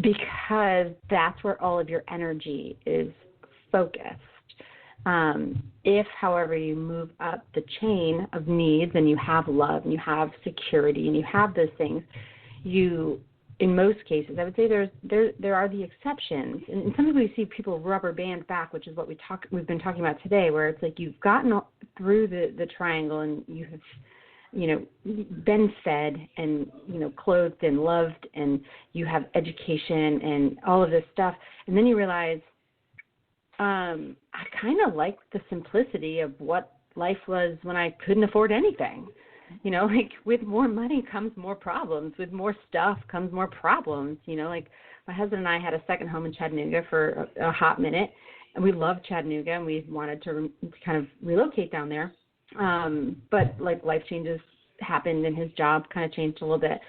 because that's where all of your energy is focused. If, however, you move up the chain of needs and you have love and you have security and you have those things, you, in most cases, I would say there are the exceptions. And sometimes we see people rubber band back, which is what we've been talking about today, where it's like you've gotten through the triangle and you have, been fed and, clothed and loved, and you have education and all of this stuff. And then you realize, I kind of like the simplicity of what life was when I couldn't afford anything. Like with more money comes more problems. With more stuff comes more problems. Like my husband and I had a second home in Chattanooga for a hot minute, and we loved Chattanooga, and we wanted to kind of relocate down there. But like life changes happened, and his job kind of changed a little bit.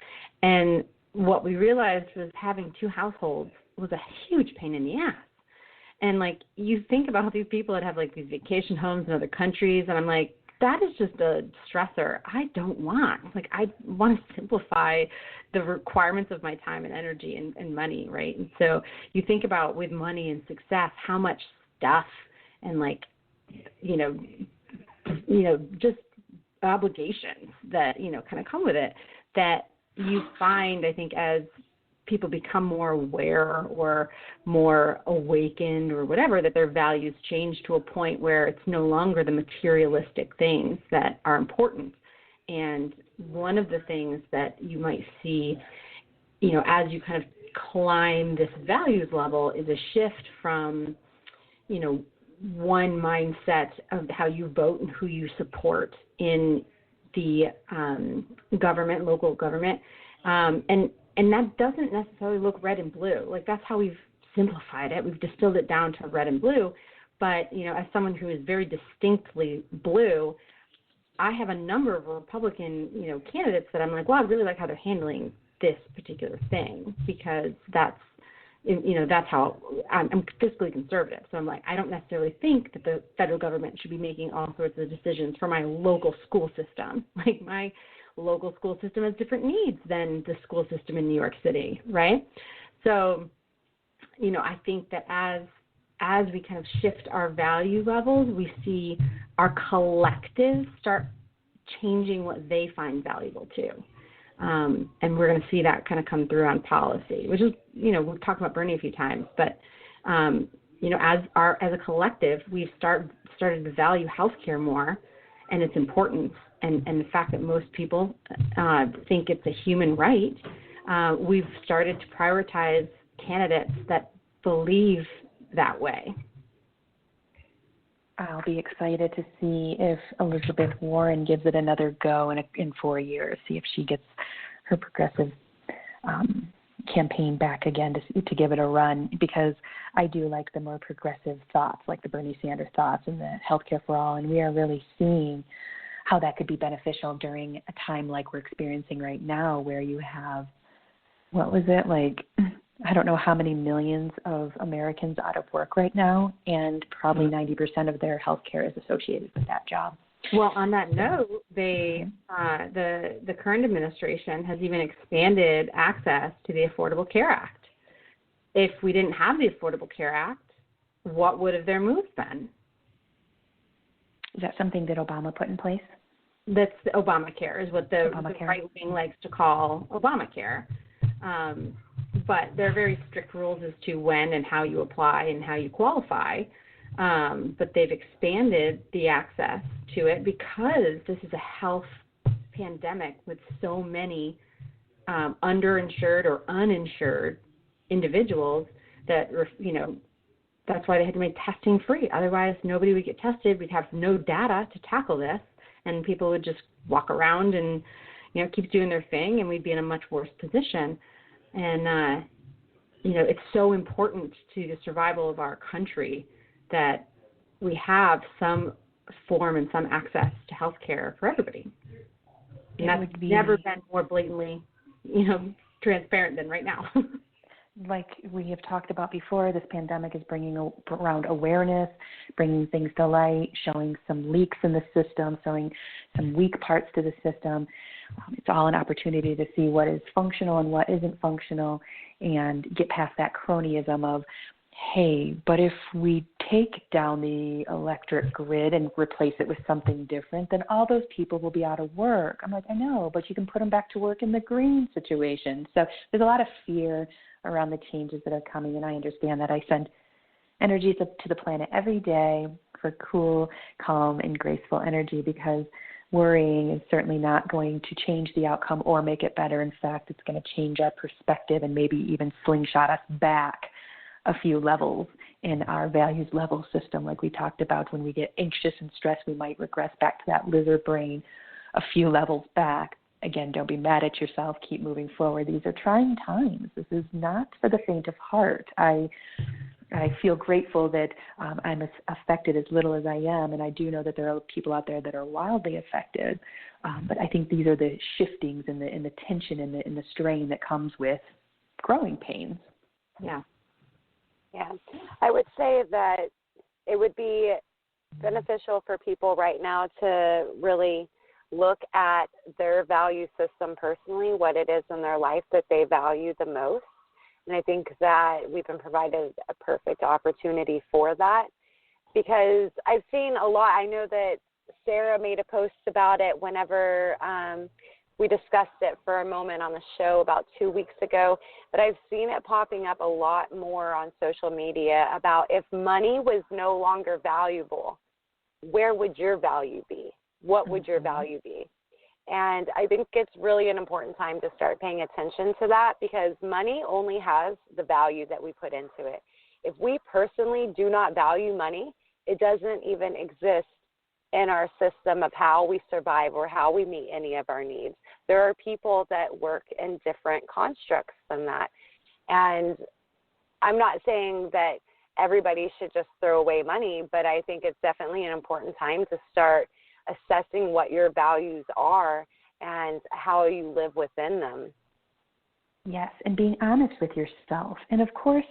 And what we realized was having two households was a huge pain in the ass. And like you think about all these people that have like these vacation homes in other countries, and I'm like, that is just a stressor I don't want. Like I want to simplify the requirements of my time and energy and money, right? And so you think about with money and success, how much stuff and like, just obligations that, kind of come with it, that you find, I think, as people become more aware or more awakened or whatever, that their values change to a point where it's no longer the materialistic things that are important. And one of the things that you might see, as you kind of climb this values level is a shift from, one mindset of how you vote and who you support in the government, local government, and that doesn't necessarily look red and blue. Like that's how we've simplified it. We've distilled it down to red and blue. But, as someone who is very distinctly blue, I have a number of Republican, candidates that I'm like, well, I really like how they're handling this particular thing, because that's how I'm fiscally conservative. So I'm like, I don't necessarily think that the federal government should be making all sorts of decisions for my local school system. Like my local school system has different needs than the school system in New York City, right? So, I think that as we kind of shift our value levels, we see our collective start changing what they find valuable too. And we're going to see that kind of come through on policy, which is, we've talked about Bernie a few times, but, as a collective, we've started to value healthcare more and its importance, and the fact that most people think it's a human right. We've started to prioritize candidates that believe that way. I'll be excited to see if Elizabeth Warren gives it another go in 4 years, see if she gets her progressive campaign back again to give it a run, because I do like the more progressive thoughts, like the Bernie Sanders thoughts and the healthcare for all, and we are really seeing how that could be beneficial during a time like we're experiencing right now, where you have, I don't know how many millions of Americans out of work right now, and probably 90% of their health care is associated with that job. Well, on that note, the current administration has even expanded access to the Affordable Care Act. If we didn't have the Affordable Care Act, what would have their moves been? Is that something that Obama put in place? That's the Obamacare, is what the right wing likes to call Obamacare. But there are very strict rules as to when and how you apply and how you qualify. But they've expanded the access to it because this is a health pandemic with so many underinsured or uninsured individuals that, that's why they had to make testing free. Otherwise, nobody would get tested. We'd have no data to tackle this, and people would just walk around and, keep doing their thing, and we'd be in a much worse position. And, it's so important to the survival of our country that we have some form and some access to health care for everybody. And that's never been more blatantly, transparent than right now. Like we have talked about before, this pandemic is bringing around awareness, bringing things to light, showing some leaks in the system, showing some weak parts to the system. It's all an opportunity to see what is functional and what isn't functional and get past that cronyism of, hey, but if we take down the electric grid and replace it with something different, then all those people will be out of work. I'm like, I know, but you can put them back to work in the green situation. So there's a lot of fear around the changes that are coming, and I understand that. I send energy to the planet every day for cool, calm, and graceful energy, because worrying is certainly not going to change the outcome or make it better. In fact, it's going to change our perspective and maybe even slingshot us back a few levels in our values level system. Like we talked about, when we get anxious and stressed, we might regress back to that lizard brain a few levels back. Again, don't be mad at yourself. Keep moving forward. These are trying times. This is not for the faint of heart. I feel grateful that I'm as affected as little as I am, and I do know that there are people out there that are wildly affected. But I think these are the shiftings and the tension and the strain that comes with growing pains. Yeah. Yeah. I would say that it would be beneficial for people right now to really look at their value system personally, what it is in their life that they value the most. And I think that we've been provided a perfect opportunity for that, because I've seen a lot. I know that Sarah made a post about it whenever we discussed it for a moment on the show about 2 weeks ago, but I've seen it popping up a lot more on social media about, if money was no longer valuable, where would your value be? What would your value be? And I think it's really an important time to start paying attention to that, because money only has the value that we put into it. If we personally do not value money, it doesn't even exist in our system of how we survive or how we meet any of our needs. There are people that work in different constructs than that. And I'm not saying that everybody should just throw away money, but I think it's definitely an important time to start assessing what your values are and how you live within them. Yes, and being honest with yourself. And of course,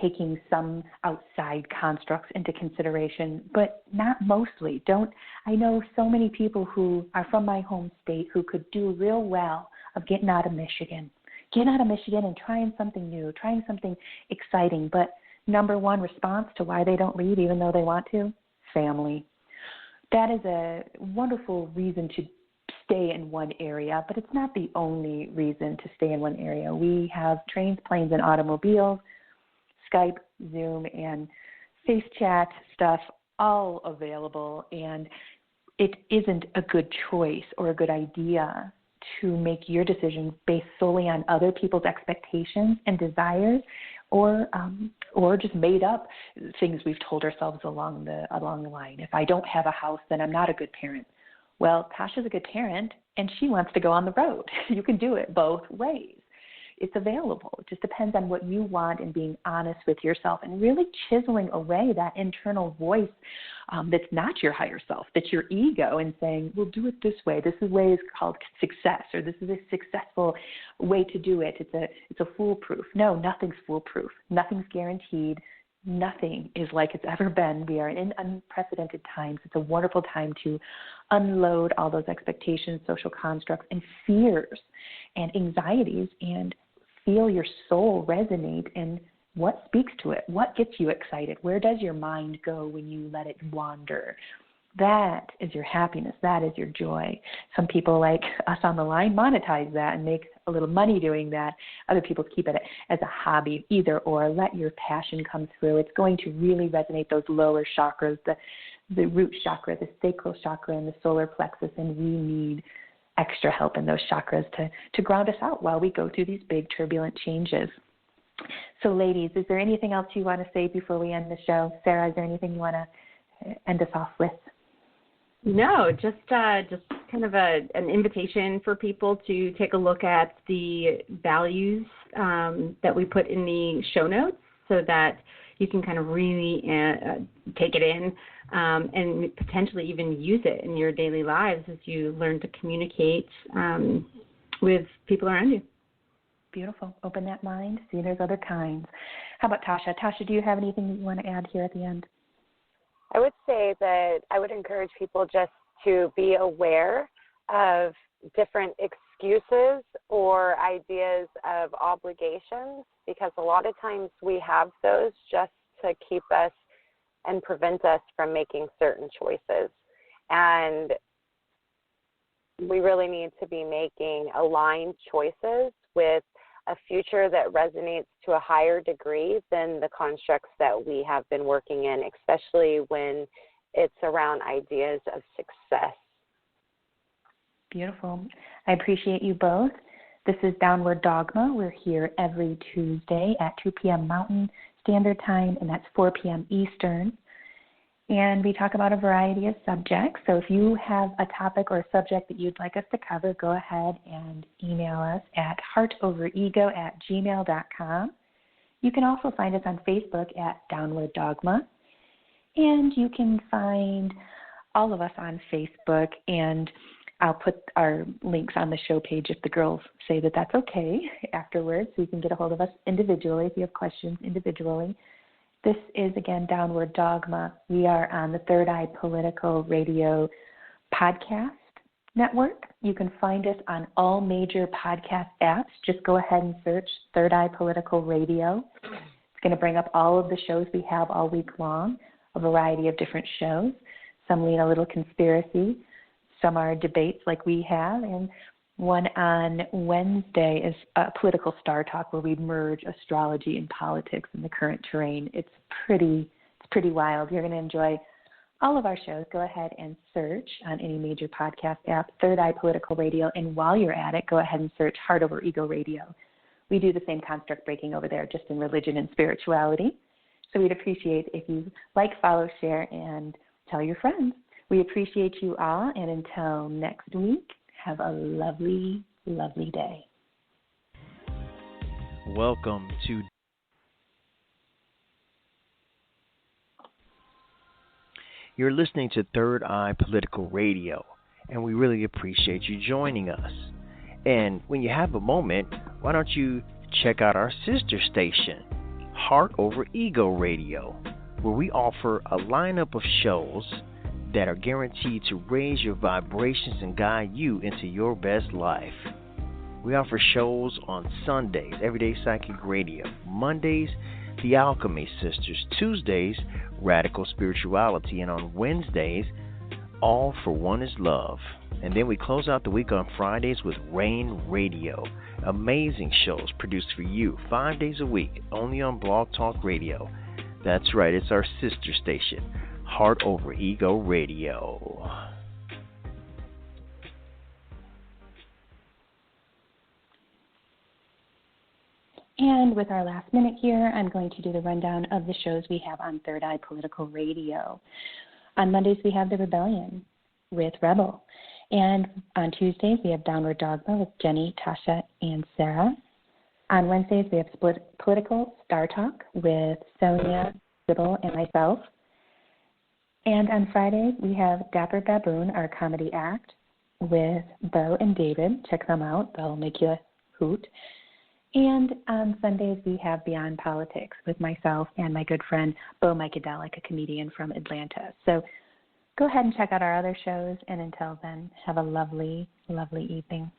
taking some outside constructs into consideration, but not mostly. I know so many people who are from my home state who could do real well of getting out of Michigan and trying something new, trying something exciting. But number one response to why they don't leave, even though they want to, family. That is a wonderful reason to stay in one area, but it's not the only reason to stay in one area. We have trains, planes, and automobiles, Skype, Zoom, and face chat stuff all available, and it isn't a good choice or a good idea to make your decisions based solely on other people's expectations and desires, or just made up things we've told ourselves along the line. If I don't have a house, then I'm not a good parent. Well, Tasha's a good parent, and she wants to go on the road. You can do it both ways. It's available. It just depends on what you want, and being honest with yourself and really chiseling away that internal voice that's not your higher self, that's your ego, and saying, we'll do it this way. This way is called success, or this is a successful way to do it. It's a foolproof. No, nothing's foolproof. Nothing's guaranteed. Nothing is like it's ever been. We are in unprecedented times. It's a wonderful time to unload all those expectations, social constructs, and fears and anxieties, and feel your soul resonate and what speaks to it, what gets you excited, where does your mind go when you let it wander. That is your happiness. That is your joy. Some people like us on the line monetize that and make a little money doing that. Other people keep it as a hobby. Either or, let your passion come through. It's going to really resonate those lower chakras, the root chakra, the sacral chakra, and the solar plexus, and we need extra help in those chakras to ground us out while we go through these big turbulent changes. So ladies, is there anything else you want to say before we end the show? Sarah, is there anything you want to end us off with? No, just kind of an invitation for people to take a look at the values that we put in the show notes, so that you can kind of really take it in and potentially even use it in your daily lives as you learn to communicate with people around you. Beautiful. Open that mind. See, there's other kinds. How about Tasha? Tasha, do you have anything that you want to add here at the end? I would say that I would encourage people just to be aware of different excuses or ideas of obligations, because a lot of times we have those just to keep us and prevent us from making certain choices. And we really need to be making aligned choices with a future that resonates to a higher degree than the constructs that we have been working in, especially when it's around ideas of success. Beautiful. I appreciate you both. This is Downward Dogma. We're here every Tuesday at 2 p.m. Mountain Standard Time, and that's 4 p.m. Eastern. And we talk about a variety of subjects. So if you have a topic or a subject that you'd like us to cover, go ahead and email us at heartoverego@gmail.com. You can also find us on Facebook at Downward Dogma. And you can find all of us on Facebook, and I'll put our links on the show page if the girls say that that's okay afterwards, so you can get a hold of us individually if you have questions individually. This is, again, Downward Dogma. We are on the Third Eye Political Radio podcast network. You can find us on all major podcast apps. Just go ahead and search Third Eye Political Radio. It's going to bring up all of the shows we have all week long, a variety of different shows. Some lean a little conspiracy. Some are debates like we have, and one on Wednesday is a political star talk where we merge astrology and politics in the current terrain. It's pretty wild. You're going to enjoy all of our shows. Go ahead and search on any major podcast app, Third Eye Political Radio, and while you're at it, go ahead and search Heart Over Ego Radio. We do the same construct breaking over there, just in religion and spirituality. So we'd appreciate if you like, follow, share, and tell your friends. We appreciate you all, and until next week, have a lovely, lovely day. Welcome to You're listening to Third Eye Political Radio, and we really appreciate you joining us. And when you have a moment, why don't you check out our sister station, Heart Over Ego Radio, where we offer a lineup of shows that are guaranteed to raise your vibrations and guide you into your best life. We offer shows on Sundays, Everyday Psychic Radio, Mondays, The Alchemy Sisters, Tuesdays, Radical Spirituality, and on Wednesdays, All for One is Love. And then we close out the week on Fridays with Rain Radio. Amazing shows produced for you 5 days a week, only on Blog Talk Radio. That's right, it's our sister station, Heart Over Ego Radio. And with our last minute here, I'm going to do the rundown of the shows we have on Third Eye Political Radio. On Mondays, we have The Rebellion with Rebel. And on Tuesdays, we have Downward Dogma with Jennie, Tasha, and Sarah. On Wednesdays, we have Political Star Talk with Sonia, Sybil, and myself. And on Friday, we have Dapper Baboon, our comedy act, with Bo and David. Check them out. They'll make you hoot. And on Sundays, we have Beyond Politics with myself and my good friend Bo Micadelic, a comedian from Atlanta. So go ahead and check out our other shows. And until then, have a lovely, lovely evening.